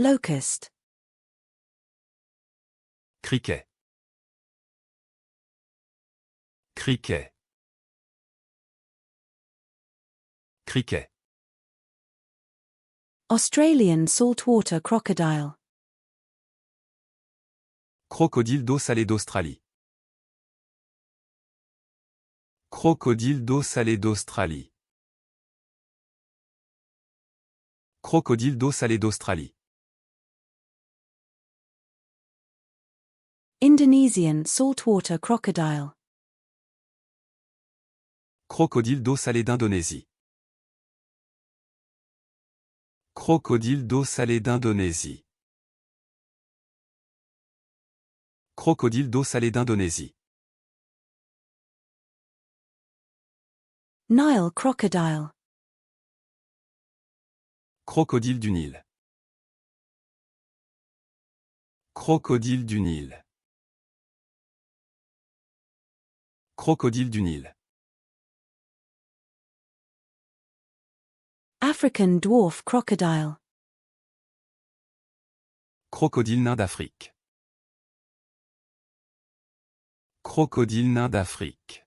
Locust. Criquet. Criquet. Criquet. Australian saltwater crocodile. Crocodile d'eau salée d'Australie. Crocodile d'eau salée d'Australie. Crocodile d'eau salée d'Australie. Indonesian saltwater crocodile. Crocodile d'eau salée d'Indonésie. Crocodile d'eau salée d'Indonésie. Crocodile d'eau salée d'Indonésie. Nile crocodile. Crocodile du Nil. Crocodile du Nil. Crocodile du Nil. African dwarf crocodile. Crocodile nain d'Afrique. Crocodile nain d'Afrique.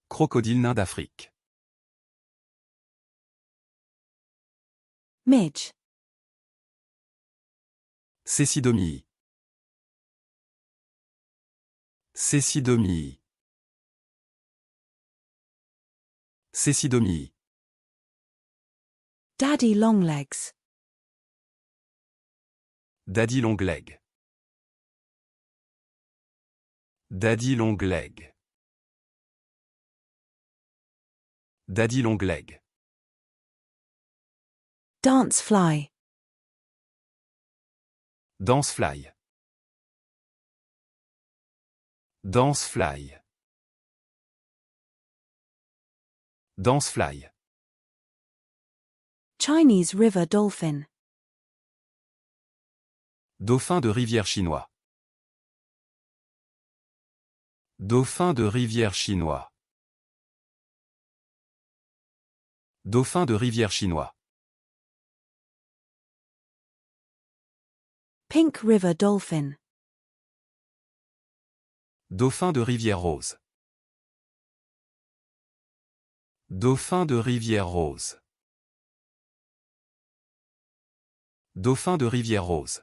Crocodile nain d'Afrique. Midge. Cécidomyie. Cécidomyie. Cécidomyie. Daddy longlegs. Daddy longleg. Daddy longleg. Daddy longleg. Dancefly. Dancefly. Dancefly. Dancefly. Chinese river dolphin. Dauphin de rivière chinois. Dauphin de rivière chinois. Dauphin de rivière chinois. Pink river dolphin. Dauphin de rivière rose. Dauphin de rivière rose. Dauphin de rivière rose.